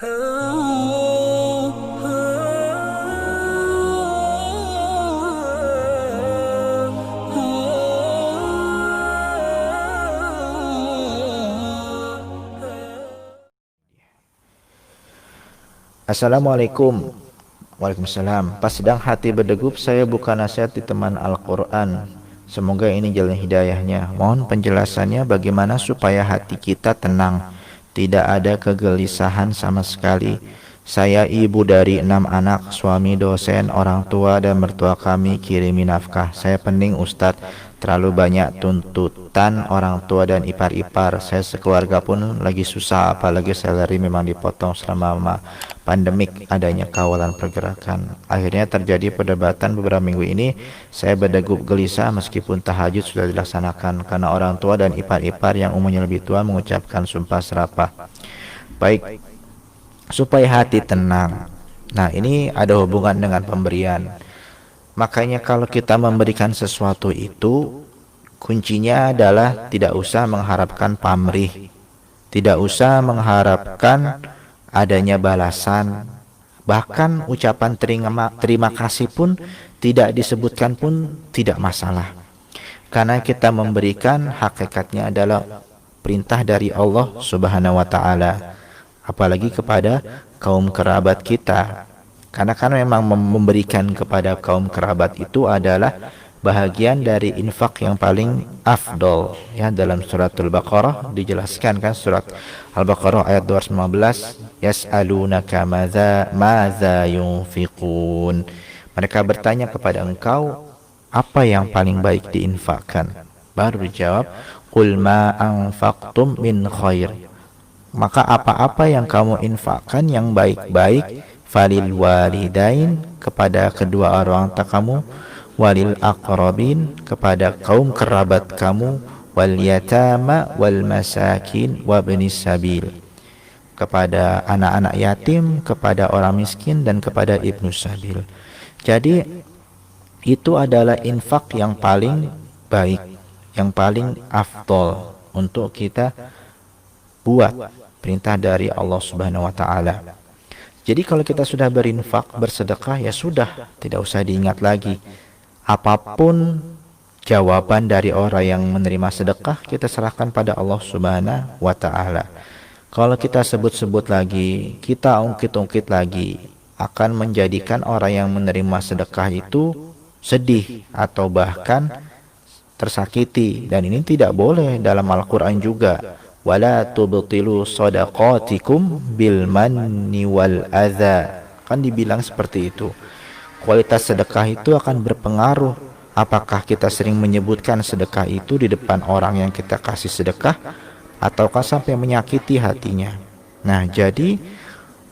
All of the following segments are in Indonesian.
Assalamualaikum. Waalaikumsalam. Pas sedang hati berdegup, saya buka nasihat di teman Al-Quran. Semoga ini jalan hidayahnya. Mohon penjelasannya bagaimana supaya hati kita tenang, tidak ada kegelisahan sama sekali. Saya ibu dari 6 anak, suami dosen, orang tua dan mertua kami kirimi nafkah. Saya pening Ustadz, terlalu banyak tuntutan orang tua dan ipar-ipar. Saya sekeluarga pun lagi susah, apalagi salary memang dipotong selama pandemik adanya kawalan pergerakan. Akhirnya terjadi perdebatan beberapa minggu ini. Saya berdegup gelisah meskipun tahajud sudah dilaksanakan karena orang tua dan ipar-ipar yang umurnya lebih tua mengucapkan sumpah serapah. Baik, supaya hati tenang. Nah, ini ada hubungan dengan pemberian. Makanya kalau kita memberikan sesuatu itu, kuncinya adalah tidak usah mengharapkan pamrih, tidak usah mengharapkan adanya balasan. Bahkan ucapan terima kasih pun tidak disebutkan pun tidak masalah. Karena kita memberikan hakikatnya adalah perintah dari Allah Subhanahu wa taala. Apalagi kepada kaum kerabat kita. Karena kan memang memberikan kepada kaum kerabat itu adalah bahagian dari infak yang paling afdol. Ya, dalam surat Al-Baqarah dijelaskan kan, surat Al-Baqarah ayat 215, yas'alunaka madza yunfiqun. Mereka bertanya kepada engkau apa yang paling baik diinfakkan. Baru dijawab, qul ma anfaqtum min khair. Maka apa-apa yang kamu infakkan yang baik-baik, falil walidain, kepada kedua orang tua kamu, walil aqrabin, kepada kaum kerabat kamu, wal yatama wal masakin wabnis sabil, kepada anak-anak yatim, kepada orang miskin dan kepada ibnu sabil. Jadi itu adalah infak yang paling baik, yang paling afdol untuk kita buat, perintah dari Allah Subhanahu wa taala. Jadi kalau kita sudah berinfak, bersedekah, ya sudah, tidak usah diingat lagi. Apapun jawaban dari orang yang menerima sedekah, kita serahkan pada Allah Subhanahu wa taala. Kalau kita sebut-sebut lagi, kita ungkit-ungkit lagi, akan menjadikan orang yang menerima sedekah itu sedih atau bahkan tersakiti, dan ini tidak boleh dalam Al-Qur'an juga. Wala tubtilu shadaqatikum bil manni wal adza. Kan dibilang seperti itu. Kualitas sedekah itu akan berpengaruh. Apakah kita sering menyebutkan sedekah itu di depan orang yang kita kasih sedekah, ataukah sampai menyakiti hatinya. Nah, jadi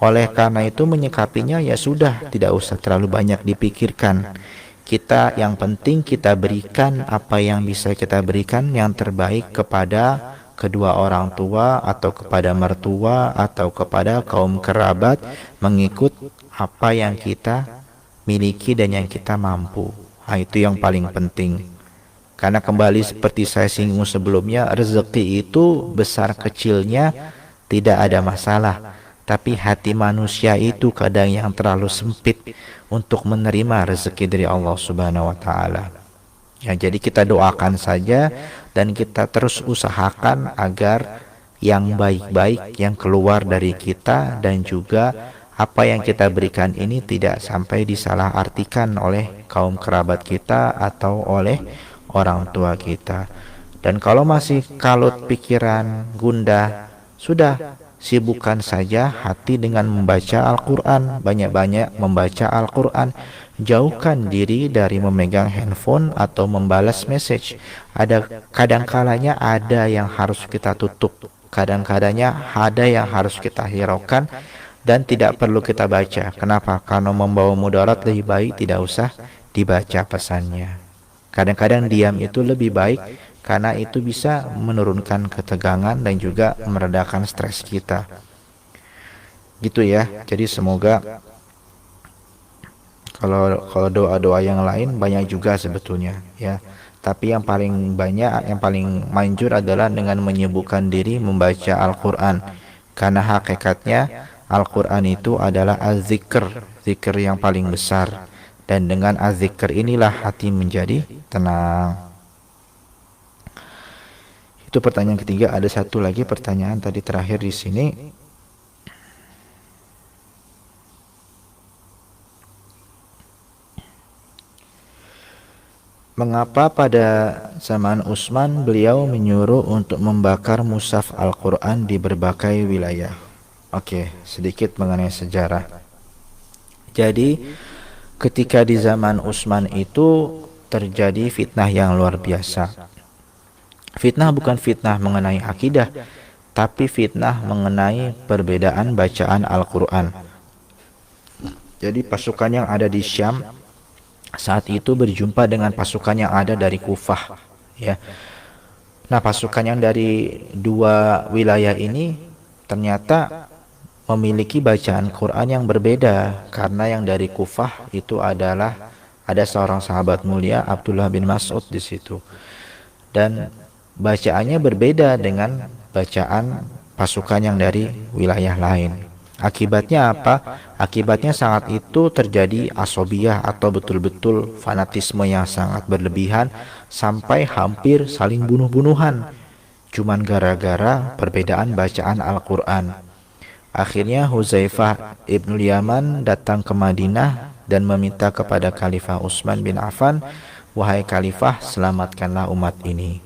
oleh karena itu menyikapinya ya sudah, tidak usah terlalu banyak dipikirkan. Kita yang penting kita berikan apa yang bisa kita berikan yang terbaik kepada kedua orang tua atau kepada mertua atau kepada kaum kerabat, mengikut apa yang kita miliki dan yang kita mampu. Nah, itu yang paling penting. Karena kembali seperti saya singgung sebelumnya, rezeki itu besar kecilnya tidak ada masalah. Tapi hati manusia itu kadang yang terlalu sempit untuk menerima rezeki dari Allah Subhanahu wa taala. Ya, jadi kita doakan saja dan kita terus usahakan agar yang baik-baik yang keluar dari kita dan juga apa yang kita berikan ini tidak sampai disalahartikan oleh kaum kerabat kita atau oleh orang tua kita. Dan kalau masih kalut pikiran, gundah, sudah sibukkan saja hati dengan membaca Al-Quran, banyak-banyak membaca Al-Quran. Jauhkan diri dari memegang handphone atau membalas message. Kadang-kalanya ada yang harus kita tutup, kadang-kadangnya ada yang harus kita hiraukan dan tidak perlu kita baca. Kenapa? Karena membawa mudarat, lebih baik tidak usah dibaca pesannya. Kadang-kadang diam itu lebih baik karena itu bisa menurunkan ketegangan dan juga meredakan stres kita. Gitu ya. Jadi semoga kalau doa-doa yang lain banyak juga sebetulnya ya. Tapi yang paling banyak, yang paling manjur adalah dengan menyibukkan diri membaca Al-Quran. Karena hakikatnya Al-Quran itu adalah az-zikr, zikr yang paling besar. Dan dengan az-zikr inilah hati menjadi tenang. Itu pertanyaan ketiga. Ada satu lagi pertanyaan tadi terakhir di sini. Mengapa pada zaman Utsman beliau menyuruh untuk membakar mushaf Al-Quran di berbagai wilayah? Oke, sedikit mengenai sejarah. Jadi, ketika di zaman Utsman itu terjadi fitnah yang luar biasa. Fitnah bukan fitnah mengenai akidah, tapi fitnah mengenai perbedaan bacaan Al-Quran. Jadi pasukan yang ada di Syam saat itu berjumpa dengan pasukan yang ada dari Kufah, ya. Nah, pasukan yang dari dua wilayah ini ternyata memiliki bacaan Quran yang berbeda, karena yang dari Kufah itu adalah ada seorang sahabat mulia Abdullah bin Mas'ud di situ. Dan bacaannya berbeda dengan bacaan pasukan yang dari wilayah lain. Akibatnya apa? Akibatnya saat itu terjadi asobiyah atau betul-betul fanatisme yang sangat berlebihan sampai hampir saling bunuh-bunuhan. Cuman gara-gara perbedaan bacaan Al-Quran. Akhirnya Huzaifah ibnul Yaman datang ke Madinah dan meminta kepada Khalifah Utsman bin Affan, "Wahai Khalifah, selamatkanlah umat ini."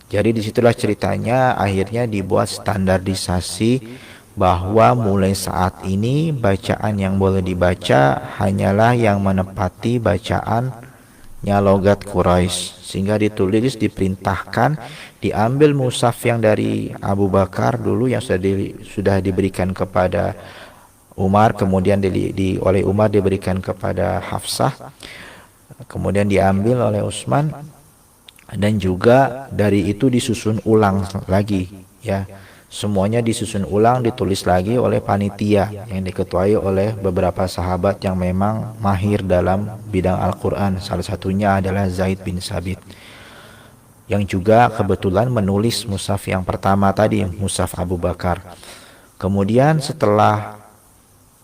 Jadi disitulah ceritanya akhirnya dibuat standarisasi bahwa mulai saat ini bacaan yang boleh dibaca hanyalah yang menepati bacaannya logat Quraisy, sehingga ditulis, diperintahkan diambil mushaf yang dari Abu Bakar dulu yang sudah diberikan kepada Umar, kemudian oleh Umar diberikan kepada Hafsah, kemudian diambil oleh Utsman, dan juga dari itu disusun ulang lagi, ya. Semuanya disusun ulang, ditulis lagi oleh panitia yang diketuai oleh beberapa sahabat yang memang mahir dalam bidang Al-Quran. Salah satunya adalah Zaid bin Sabit, yang juga kebetulan menulis mushaf yang pertama tadi, mushaf Abu Bakar. Kemudian setelah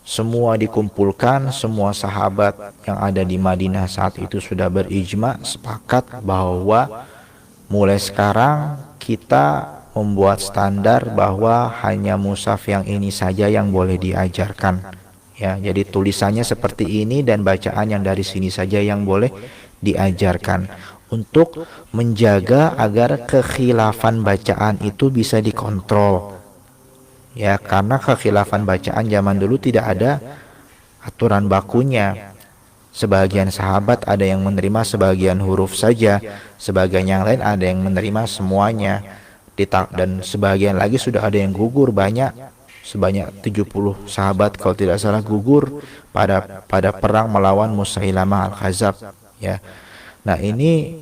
semua dikumpulkan, semua sahabat yang ada di Madinah saat itu sudah berijma, sepakat bahwa mulai sekarang kita membuat standar bahwa hanya mushaf yang ini saja yang boleh diajarkan, ya. Jadi tulisannya seperti ini dan bacaan yang dari sini saja yang boleh diajarkan, untuk menjaga agar kekhilafan bacaan itu bisa dikontrol, ya. Karena kekhilafan bacaan zaman dulu tidak ada aturan bakunya. Sebagian sahabat ada yang menerima sebagian huruf saja, sebagian yang lain ada yang menerima semuanya. Dan sebagian lagi sudah ada yang gugur, sebanyak 70 sahabat kalau tidak salah gugur pada perang melawan Musailamah Al-Khazzab, ya. Nah, ini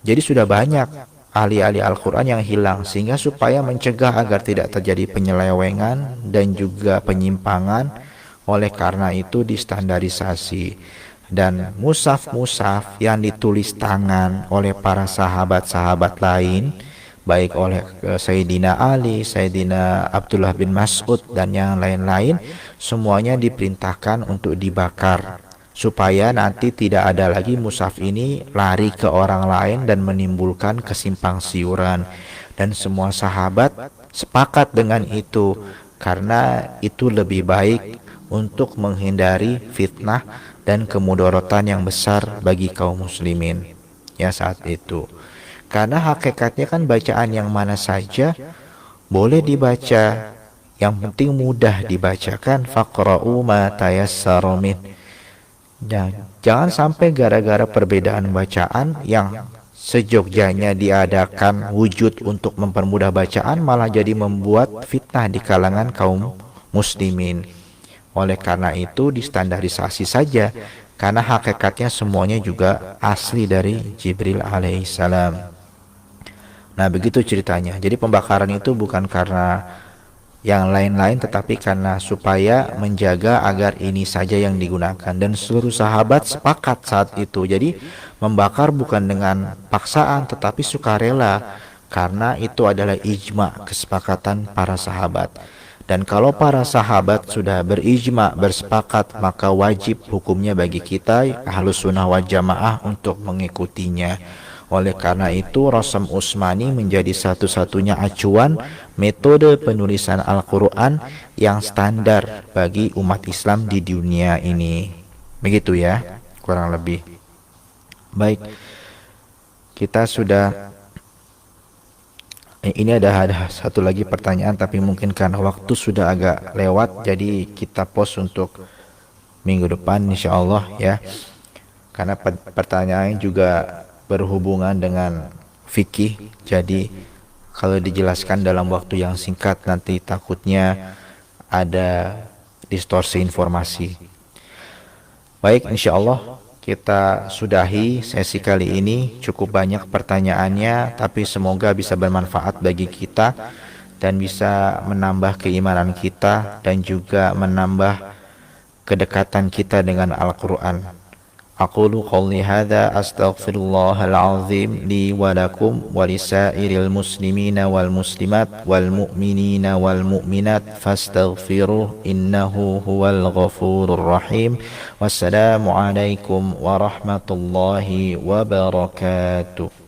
jadi sudah banyak ahli-ahli Al-Quran yang hilang, sehingga supaya mencegah agar tidak terjadi penyelewengan dan juga penyimpangan, oleh karena itu distandarisasi. Dan mushaf-mushaf yang ditulis tangan oleh para sahabat-sahabat lain, baik oleh Sayyidina Ali, Sayyidina Abdullah bin Mas'ud, dan yang lain-lain, semuanya diperintahkan untuk dibakar, supaya nanti tidak ada lagi mushaf ini lari ke orang lain dan menimbulkan kesimpang siuran. Dan semua sahabat sepakat dengan itu, karena itu lebih baik untuk menghindari fitnah dan kemudorotan yang besar bagi kaum muslimin, ya, saat itu. Karena hakikatnya kan bacaan yang mana saja boleh dibaca, yang penting mudah dibacakan. Faqra'u ma tayassara min. Dan jangan sampai gara-gara perbedaan bacaan yang sejogjanya diadakan wujud untuk mempermudah bacaan, malah jadi membuat fitnah di kalangan kaum muslimin. Oleh karena itu distandarisasi saja, karena hakikatnya semuanya juga asli dari Jibril alaihissalam. Nah, begitu ceritanya. Jadi pembakaran itu bukan karena yang lain-lain, tetapi karena supaya menjaga agar ini saja yang digunakan. Dan seluruh sahabat sepakat saat itu. Jadi membakar bukan dengan paksaan, tetapi sukarela, karena itu adalah ijma, kesepakatan para sahabat. Dan kalau para sahabat sudah berijma, bersepakat, maka wajib hukumnya bagi kita Ahlus Sunnah wal Jamaah untuk mengikutinya. Oleh karena itu, Rasam Utsmani menjadi satu-satunya acuan metode penulisan Al-Quran yang standar bagi umat Islam di dunia ini. Begitu ya, kurang lebih. Baik, kita sudah ini ada satu lagi pertanyaan, tapi mungkin karena waktu sudah agak lewat, jadi kita post untuk minggu depan insya Allah ya. Karena pertanyaan juga berhubungan dengan fikih, jadi kalau dijelaskan dalam waktu yang singkat nanti takutnya ada distorsi informasi. Baik, insya Allah kita sudahi sesi kali ini. Cukup banyak pertanyaannya, tapi semoga bisa bermanfaat bagi kita dan bisa menambah keimanan kita dan juga menambah kedekatan kita dengan Al-Quran. Aqulu qawli hadha astaghfirullahal azim li wa lakum wa lisairil muslimina wal muslimat wal mu'minina wal mu'minat fastaghfiruh innahu huwal ghafurur rahim. Wassalamu alaikum warahmatullahi wabarakatuh.